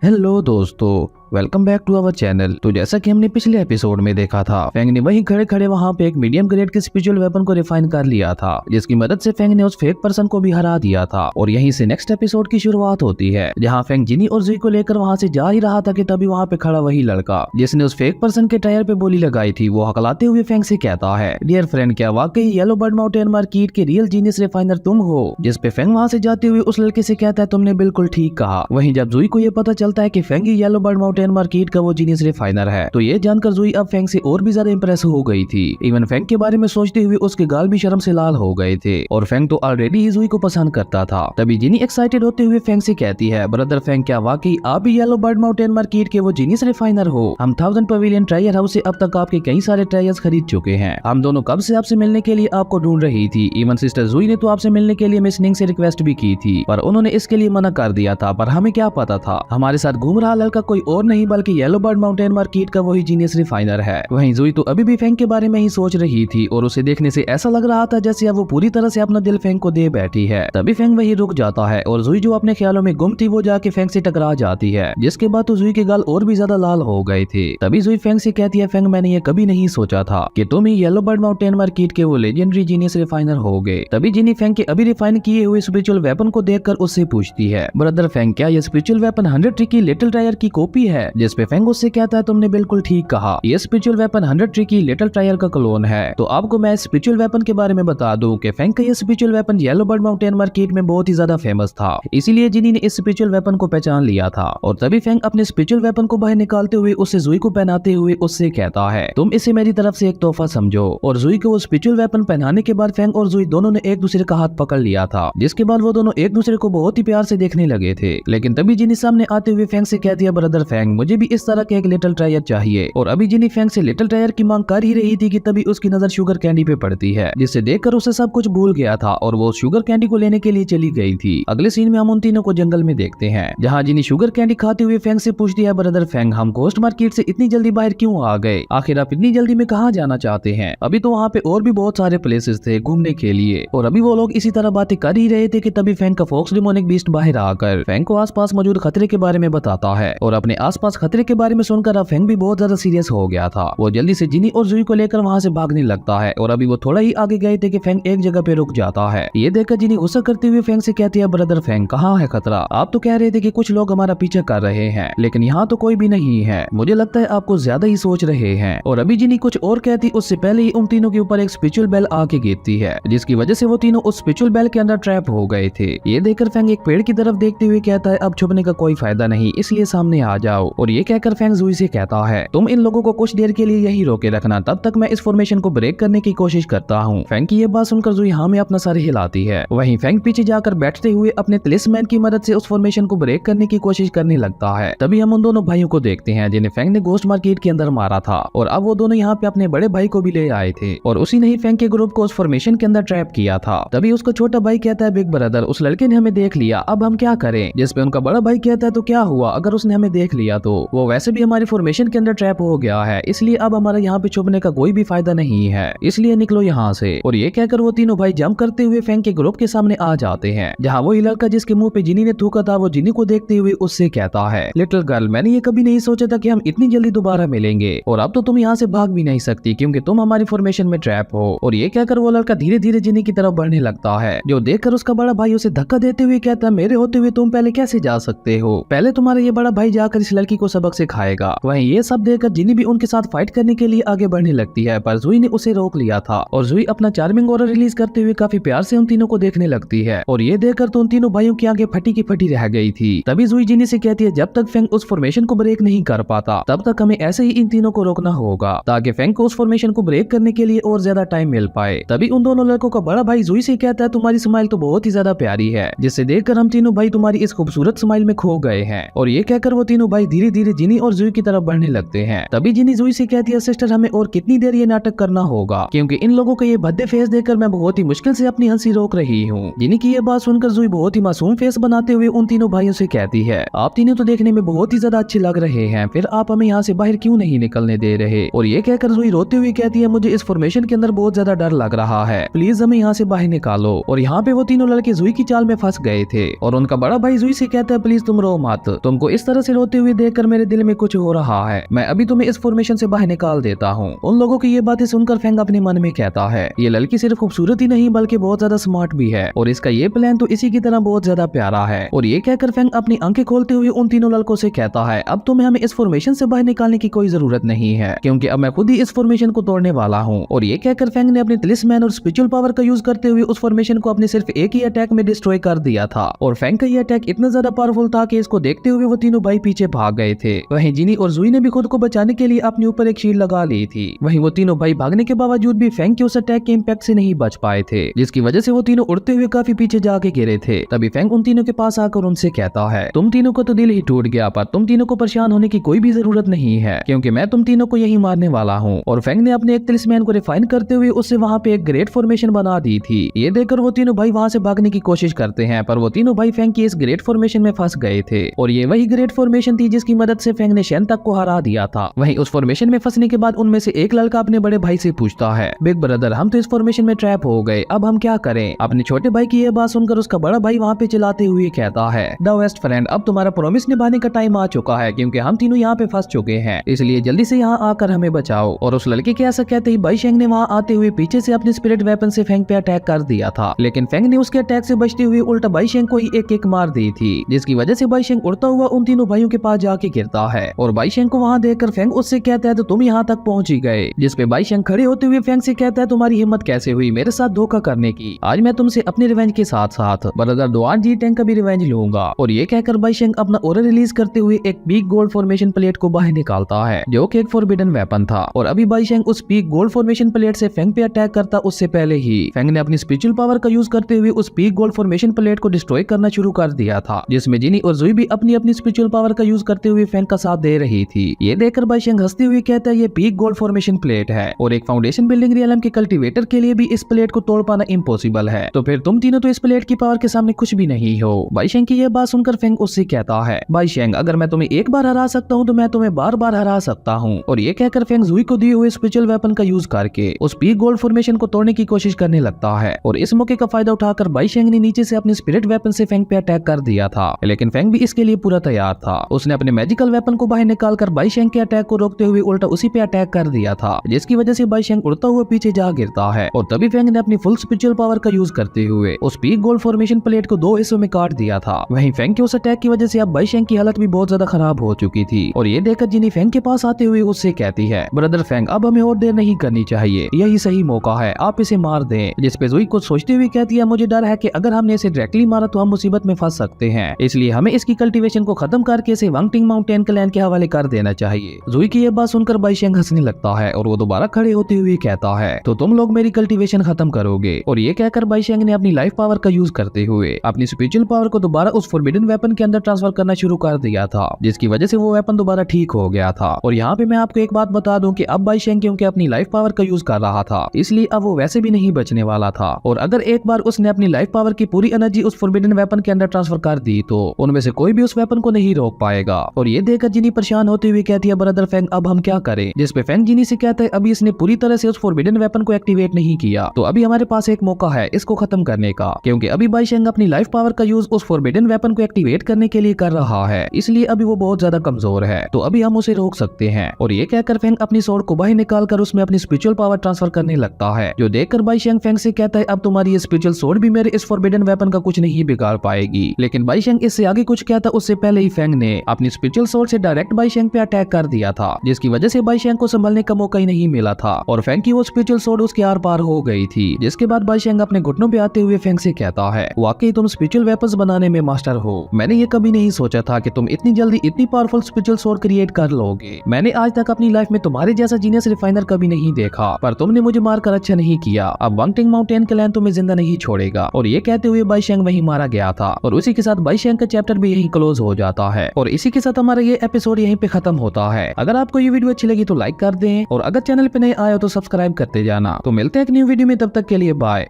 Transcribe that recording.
Hello दोस्तों, welcome back to our channel. तो जैसा कि हमने पिछले एपिसोड में देखा था, फेंग ने वहीं खड़े खड़े वहां पे एक मीडियम ग्रेड के स्पिरिचुअल वेपन को रिफाइन कर लिया था, जिसकी मदद से फेंग ने उस फेक पर्सन को भी हरा दिया था। और यहीं से नेक्स्ट एपिसोड की शुरुआत होती है, जहां फेंग जिनी और जुई को लेकर वहां से जा ही रहा था कि तभी वहां पे खड़ा वही लड़का जिसने उस फेक पर्सन के टायर पे बोली लगाई थी, वो हकलाते हुए फेंग से कहता है, डियर फ्रेंड, क्या वाकई येलो बर्ड माउंटेन मार्केट के रियल जीनियस रिफाइनर तुम हो? जिस पे फेंग वहां से जाते हुए उस लड़के से कहता है, तुमने बिल्कुल ठीक कहा। वहीं जब जुई को ये पता चलता है कि फेंग ही येलो बर्ड माउंटेन मार्केट का वो जीनियस रिफाइनर है, तो ये जानकर जुई अब फेंग से और भी ज्यादा इंप्रेस हो गई थी। इवन फेंग के बारे में सोचते हुए उसके गाल भी शर्म से लाल हो गए थे, और फेंग तो ऑलरेडी ही जुई को पसंद करता था। तभी जिनी एक्साइटेड होते हुए फेंग से कहती है, ब्रदर फेंग, क्या वाकई आप ही येलो बर्ड माउंटेन मार्केट के वो जीनियस रिफाइनर हो? हम 1000 पवेलियन ट्रायर हाउस से अब तक आपके कई सारे ट्रायर्स खरीद चुके हैं। हम दोनों कब से आपसे मिलने के लिए आपको ढूंढ रही थी। इवन सिस्टर जुई ने तो आपसे मिलने के लिए मिस निंग से रिक्वेस्ट भी की थी, पर उन्होंने इसके लिए मना कर दिया था। पर हमें क्या पता था, हमारे साथ घूम रहा लड़का कोई और नहीं बल्कि येलो बर्ड माउंटेन मार्केट का वही जीनियस रिफाइनर है। वहीं जुई तो अभी भी फेंग के बारे में ही सोच रही थी, और उसे देखने से ऐसा लग रहा था जैसे अब वो पूरी तरह से अपना दिल फेंग को दे बैठी है। तभी फेंग वही रुक जाता है, और जुई जो अपने ख्यालों में गुम थी वो जाके फेंग से टकरा जाती है, जिसके बाद तो जुई के गाल और भी ज्यादा लाल हो गए थे। तभी जुई फेंग से कहती है, फेंग, मैंने ये कभी नहीं सोचा था कि तुम ही येलो बर्ड माउंटेन मार्केट के वो लेजेंडरी जीनियस रिफाइनर होगे। तभी जिनी फेंग के अभी रिफाइन किए हुए स्पिरिचुअल वेपन को देखकर उससे पूछती है, ब्रदर फेंग, क्या ये स्पिरिचुअल वेपन 100 ट्रिकी लिटिल ट्रायर की कॉपी है? जिस पे फेंग उससे कहता है, तुमने बिल्कुल ठीक कहा, ये स्पिरिचुअल वेपन 100 ट्रिकी लिटिल ट्रायर का क्लोन है। तो आपको मैं स्पिरिचुअल वेपन के बारे में बता दूं कि फेंग का ये spiritual weapon yellow bird mountain market में बहुत ही ज्यादा फेमस था, इसीलिए जिनी ने इस स्पिरिचुअल वेपन को पहचान लिया था। और तभी फेंग अपने स्पिरिचुअल वेपन को बाहर निकालते हुए उसे जुई को पहनाते हुए उससे कहता है, तुम इसे मेरी तरफ से एक तोहफा समझो। और जुई को वो स्पिरिचुअल वेपन पहनाने के बाद फेंग और जुई दोनों ने एक दूसरे का हाथ पकड़ लिया था, जिसके बाद वो दोनों एक दूसरे को बहुत ही प्यार से देखने लगे थे। लेकिन तभी जिनी सामने आते हुए फेंग से कहती है, ब्रदर फेंग, मुझे भी इस तरह के एक लिटिल ट्रायर चाहिए। और अभी जिनी फेंग से लिटिल ट्रायर की मांग कर ही रही थी कि तभी उसकी नजर शुगर कैंडी पे पड़ती है, जिसे देखकर उसे सब कुछ भूल गया था और वो शुगर कैंडी को लेने के लिए चली गई थी। अगले सीन में हम उन तीनों को जंगल में देखते हैं, जहाँ जिनी शुगर कैंडी खाते हुए फेंग से पूछती है, ब्रदर फेंग, हम घोस्ट मार्केट से इतनी जल्दी बाहर क्यों आ गए? आखिर आप इतनी जल्दी में कहाँ जाना चाहते हैं? अभी तो वहाँ पे और भी बहुत सारे प्लेसेस थे घूमने के लिए। और अभी वो लोग इसी तरह बातें कर ही रहे थे कि तभी फेंग का फॉक्स डिमोनिक बीस्ट बाहर आकर फेंग को आसपास मौजूद खतरे के बारे में बताता है। और अपने आसपास खतरे के बारे में सुनकर अब फेंग भी बहुत ज्यादा सीरियस हो गया था। वो जल्दी से जिनी और जुई को लेकर वहाँ से भागने लगता है, और अभी वो थोड़ा ही आगे गए थे कि फेंग एक जगह पे रुक जाता है। ये देखकर जिनी गुस्सा करते हुए फेंग से कहती है, ब्रदर फेंग, कहाँ है खतरा? आप तो कह रहे थे कि कुछ लोग हमारा पीछा कर रहे हैं, लेकिन यहाँ तो कोई भी नहीं है। मुझे लगता है आपको ज्यादा ही सोच रहे हैं। और अभी जिनी कुछ और कहती उससे पहले ही उन तीनों के ऊपर एक स्पिरिचुअल बेल आके गिरती है, जिसकी वजह से वो तीनों उस स्पिरिचुअल बेल के अंदर ट्रैप हो गए थे। ये देखकर फेंग एक पेड़ की तरफ देखते हुए कहता है, अब छुपने का कोई फायदा नहीं, इसलिए सामने आ जाओ। और ये कहकर फेंग जुई से कहता है, तुम इन लोगों को कुछ देर के लिए यही रोके रखना, तब तक मैं इस फॉर्मेशन को ब्रेक करने की कोशिश करता हूँ। फेंग की ये बात सुनकर जुई हाँ में अपना सर हिलाती है। वहीं फेंग पीछे जाकर बैठते हुए अपने तलिस्मैन की मदद से उस फॉर्मेशन को ब्रेक करने की कोशिश करने लगता है। तभी हम उन दोनों भाइयों को देखते हैं जिन्हें फेंग ने घोस्ट मार्केट के अंदर मारा था, और अब वो दोनों यहाँ पे अपने बड़े भाई को भी ले आए थे, और उसी ने ही फेंग के ग्रुप को उस फॉर्मेशन के अंदर ट्रैप किया था। तभी उसका छोटा भाई कहता है, बिग ब्रदर, उस लड़के ने हमें देख लिया, अब हम क्या करें? जिस पे उनका बड़ा भाई कहता है, तो क्या हुआ अगर उसने हमें देख लिया? तो वो वैसे भी हमारी फॉर्मेशन के अंदर ट्रैप हो गया है, इसलिए अब हमारा यहाँ पे छुपने का कोई भी फायदा नहीं है, इसलिए निकलो यहाँ से। और ये कहकर वो तीनों भाई जंप करते हुए फेंग के ग्रुप के सामने आ जाते हैं, जहाँ वही लड़का जिसके मुंह पे जिनी ने थूका था वो जिनी को देखते हुए उससे कहता है, लिटिल गर्ल, मैंने ये कभी नहीं सोचा था कि हम इतनी जल्दी दोबारा मिलेंगे, और अब तो तुम यहाँ से भाग भी नहीं सकती क्योंकि तुम हमारी फॉर्मेशन में ट्रैप हो। और ये कहकर वो लड़का धीरे धीरे जिनी की तरफ बढ़ने लगता है, जो देखकर उसका बड़ा भाई उसे धक्का देते हुए कहता है, मेरे होते हुए तुम पहले कैसे जा सकते हो? पहले तुम्हारा ये बड़ा भाई जाकर इस लड़की को सबक सिखाएगा। वहीं ये सब देखकर जिनी भी उनके साथ फाइट करने के लिए आगे बढ़ने लगती है, पर जुई ने उसे रोक लिया था, और जुई अपना चार्मिंग ऑरा रिलीज करते हुए काफी प्यार से उन तीनों को देखने लगती है। और ये देखकर तो उन तीनों भाइयों की आंखें फटी की फटी रह गई थी। तभी जुई जिनी से कहती है, जब तक फेंग उस फॉर्मेशन को ब्रेक नहीं कर पाता तब तक हमें ऐसे ही इन तीनों को रोकना होगा, ताकि फेंग को उस फॉर्मेशन को ब्रेक करने के लिए और ज्यादा टाइम मिल पाए। तभी उन दोनों लड़कों का बड़ा भाई जुई से कहता है, तुम्हारी स्माइल तो बहुत ही ज्यादा प्यारी है, जिससे देखकर हम तीनों भाई तुम्हारी इस खूबसूरत स्माइल में खो गए हैं। और ये कहकर वो तीनों भाई धीरे धीरे जिनी और जुई की तरफ बढ़ने लगते हैं। तभी जिनी जुई से कहती है, सिस्टर हमें और कितनी देर ये नाटक करना होगा, क्योंकि इन लोगों का ये भद्दे फेस देखकर मैं बहुत ही मुश्किल से अपनी हंसी रोक रही हूँ। जिनी की ये बात सुनकर जुई बहुत ही मासूम फेस बनाते हुए उन तीनों भाइयों से कहती है, आप तीनों तो देखने में बहुत ही ज्यादा अच्छे लग रहे हैं, फिर आप हमें यहाँ से बाहर क्यों नहीं निकलने दे रहे। और ये कहकर जुई रोते हुए कहती है, मुझे इस फॉर्मेशन के अंदर बहुत ज्यादा डर लग रहा है, प्लीज हमें यहाँ से बाहर निकालो। और यहाँ पे वो तीनों लड़के जुई की चाल में फंस गए थे और उनका बड़ा भाई जुई से कहता है, प्लीज तुम रो मत, तुमको इस तरह से रोते हुए देखकर मेरे दिल में कुछ हो रहा है, मैं अभी तुम्हें इस फॉर्मेशन से बाहर निकाल देता हूँ। उन लोगों की ये बातें सुनकर फेंग अपने मन में कहता है, ये लड़की सिर्फ खूबसूरत ही नहीं बल्कि बहुत ज्यादा स्मार्ट भी है और इसका ये प्लान तो इसी की तरह बहुत ज्यादा प्यारा है। और ये कहकर फेंग अपनी आंखें खोलते हुए उन तीनों लड़कों से कहता है, अब तुम्हें हमें इस फॉर्मेशन से बाहर निकालने की कोई जरूरत नहीं है, क्योंकि अब मैं खुद ही इस फॉर्मेशन को तोड़ने वाला हूँ। और ये कहकर फेंग ने अपने तिलिस्मैन और स्पिरिचुअल पावर का यूज करते हुए उस फॉर्मेशन को अपने सिर्फ एक ही अटैक में डिस्ट्रॉय कर दिया था। और फेंग का ये अटैक इतना ज्यादा पावरफुल था कि इसको देखते हुए वो तीनों भाई पीछे भाग गए थे। वहीं जिनी और जुई ने भी खुद को बचाने के लिए अपने ऊपर एक शील्ड लगा ली थी। वहीं वो तीनों भाई भागने के बावजूद भी फेंग के उस अटैक के इम्पैक्ट से नहीं बच पाए थे, जिसकी वजह से वो तीनों उड़ते हुए काफी पीछे जाके गिरे थे। तभी फेंग उन तीनों के पास आकर उनसे कहता है, तुम तीनों को तो दिल ही टूट गया, पर तुम तीनों को परेशान होने की कोई भी जरूरत नहीं है, क्योंकि मैं तुम तीनों को यही मारने वाला हूँ। और फेंग ने अपने एक तिलिस्मैन को रिफाइन करते हुए उससे वहाँ पे एक ग्रेट फॉर्मेशन बना दी थी। ये देखकर वो तीनों भाई वहाँ से भागने की कोशिश करते हैं, पर वो तीनों भाई फेंग की इस ग्रेट फॉर्मेशन में फंस गए थे। और ये वही ग्रेट फॉर्मेशन थी जिसकी मदद से फेंग ने शेन तक को हरा दिया था। वहीं उस फॉर्मेशन में फंसने के बाद उनमें से एक लड़का अपने बड़े भाई से पूछता है, बिग ब्रदर हम तो इस फॉर्मेशन में ट्रैप हो गए, अब हम क्या करें। अपने छोटे भाई की ये बात सुनकर उसका बड़ा भाई वहाँ पे चिल्लाते हुए कहता है, द वेस्ट फ्रेंड अब तुम्हारा प्रॉमिस निभाने का टाइम आ चुका है, क्योंकि हम तीनों यहाँ पे फंस चुके हैं, इसलिए जल्दी से यहाँ आकर हमें बचाओ। और उस लड़के के ऐसा कहते ही बाई शेंग ने वहाँ आते हुए पीछे से अपने स्पिरिट वेपन से फेंग पे अटैक कर दिया था, लेकिन फेंग ने उसके अटैक से बचते हुए उल्टा बाई शेंग को ही एक किक मार दी थी, जिसकी वजह से बाई शेंग उड़ता हुआ उन तीनों भाइयों के पास जाके गिरता है। और बाई शेंग को वहाँ देखकर फेंग उससे कहता है, तो तुम यहाँ तक पहुंच ही गए। जिसपे बाई शेंग खड़े होते हुए फेंग से कहता है, तुम्हारी हिम्मत कैसे हुई मेरे साथ धोखा करने की, आज मैं तुमसे अपने रिवेंज के साथ साथ ब्रदर दुआन जी टैंक का भी रिवेंज लूंगा। और ये कहकर बाई शेंग अपना ऑरा रिलीज करते हुए एक पीक गोल्ड फॉर्मेशन प्लेट को बाहर निकालता है, जो कि एक फॉरबिडन वेपन था। और अभी बाई शेंग उस पीक गोल्ड फॉर्मेशन प्लेट से फेंग पे अटैक करता, उससे पहले ही फेंग ने अपनी स्पिरिचुअल पावर का यूज करते हुए उस पीक गोल्ड फॉर्मेशन प्लेट को डिस्ट्रॉय करना शुरू कर दिया था, जिसमें जिनी और जुई भी अपनी अपनी स्पिरिचुअल पावर का यूज करते हुए फेंग का साथ दे रही थी। ये देखकर बाई शेंग हंसते हुए कहता है, ये पीक गोल्ड फॉर्मेशन प्लेट है और एक फाउंडेशन बिल्डिंग रियलम के कल्टीवेटर के लिए भी इस प्लेट को तोड़ पाना इम्पॉसिबल है, तो फिर तुम तीनों तो इस प्लेट की पावर के सामने कुछ भी नहीं हो। बाई शेंग की यह बात सुनकर फेंग उससे कहता है, बाई शेंग अगर मैं तुम्हें एक बार हरा सकता हूँ तो मैं तुम्हें बार बार हरा सकता हूँ। और ये कहकर फेंग जुई को दिए हुए स्पिरिचुअल वेपन का यूज करके उस पीक गोल्ड फॉर्मेशन को तोड़ने की कोशिश करने लगता है। और इस मौके का फायदा उठाकर बाई शेंग ने नीचे से अपने स्पिरिट वेपन से फेंग पे अटैक कर दिया था, लेकिन फेंग भी इसके लिए पूरा तैयार था। उसने अपने मैजिकल वेपन को बाहर निकालकर बाई शेंग के अटैक को रोकते हुए उल्टा उसी पे अटैक कर दिया था, जिसकी वजह से बाई शेंग उड़ता हुआ पीछे जा गिरता है। और तभी फेंग ने अपनी फुल स्पिरिचुअल पावर का यूज करते हुए उस पीक गोल्ड फॉर्मेशन प्लेट को दो हिस्सों में काट दिया था। वहीं फेंग के उस अटैक की वजह से अब बाई शेंग की हालत भी बहुत ज्यादा खराब हो चुकी थी। और ये देखकर जिनी फेंग के पास आते हुए उससे कहती है, ब्रदर फेंग अब हमें और देर नहीं करनी चाहिए, यही सही मौका है, आप इसे मार दें। जिसपे जुई कुछ सोचते हुए कहती है, मुझे डर है कि अगर हमने इसे डायरेक्टली मारा तो हम मुसीबत में फंस सकते हैं, इसलिए हमें इसकी कल्टीवेशन को खत्म करके इसे वांगटिंग माउंटेन क्लैन के हवाले कर देना चाहिए। जुई की यह बात सुनकर बाई शेंग हंसने लगता है और वो दोबारा खड़े होते हुए कहता है, तो तुम लोग मेरी कल्टीवेशन खत्म करोगे। और ये कहकर बाई शेंग ने अपनी लाइफ पावर का यूज करते हुए अपनी स्पिरिचुअल पावर को दोबारा उस फॉरबिडन वेपन के अंदर ट्रांसफर करना शुरू कर दिया था, जिसकी वजह से वो वेपन दोबारा ठीक हो गया था। और यहाँ पे मैं आपको एक बात बता दूं कि अब बाई शेंग क्योंकि अपनी लाइफ पावर का यूज कर रहा था, इसलिए अब वो वैसे भी नहीं बचने वाला था। और अगर एक बार उसने अपनी लाइफ पावर की पूरी एनर्जी उस फॉरबिडन वेपन के अंदर ट्रांसफर कर दी तो उनमें से कोई भी उस वेपन को नहीं रोक पाएगा। और ये देखकर जिनी परेशान होते हुए कहती है, ब्रदर फेंग अब हम क्या करें। जिसपे फेंग जिनी से कहता है, अभी इसने पूरी तरह से उस फॉरबिडन वेपन को एक्टिवेट नहीं किया, तो अभी हमारे पास एक मौका है इसको खत्म करने का, क्योंकि अभी बाई शेंग अपनी लाइफ पावर का यूज उस फॉरबिडन वेपन को एक्टिवेट करने के लिए कर रहा है, इसलिए अभी वो बहुत ज्यादा कमजोर है, तो अभी हम उसे रोक सकते हैं। और ये कहकर फेंग अपनी स्वॉर्ड को बाहर निकालकर उसमें अपनी स्पिरिचुअल पावर ट्रांसफर करने लगता है, जो देखकर बाई शेंग फेंग से कहता है, अब तुम्हारी ये स्पिरिचुअल स्वॉर्ड भी मेरे इस फॉरबिडन वेपन का कुछ नहीं बिगाड़ पाएगी। लेकिन बाई शेंग इससे आगे कुछ कहता उससे पहले ही फेंग ने अपनी स्पिरिचुअल स्वॉर्ड से डायरेक्ट बाई शेंग पे अटैक कर दिया था, जिसकी वजह से बाई शेंग को संभलने का मौका ही नहीं मिला था और फेंग की वो स्पिरिचुअल स्वॉर्ड उसके आर पार हो गई थी। जिसके बाद बाई शेंग अपने घुटनों पे आते हुए फेंग से कहता है, वाकई तुम स्पिरिचुअल वेपन्स बनाने में मास्टर हो, मैंने ये कभी नहीं सोचा था कि तुम इतनी जल्दी इतनी पावरफुल स्पिरिचुअल स्वॉर्ड क्रिएट कर लोगे। मैंने आज तक अपनी लाइफ में तुम्हारे जैसा जीनियस रिफाइनर कभी नहीं देखा, पर तुमने मुझे मारकर अच्छा नहीं किया, अब वांगटिंग माउंटेन क्लैन तुम्हें जिंदा नहीं छोड़ेगा। और ये कहते हुए बाई शेंग वहीं मारा गया था और उसी के साथ बाई शेंग का चैप्टर भी यहीं क्लोज हो जाता है। और इसी के साथ हमारा ये एपिसोड यहीं पे खत्म होता है। अगर आपको ये वीडियो अच्छी लगी तो लाइक कर दें और अगर चैनल पे नए आए हो तो सब्सक्राइब करते जाना। तो मिलते हैं एक न्यू वीडियो में, तब तक के लिए बाय।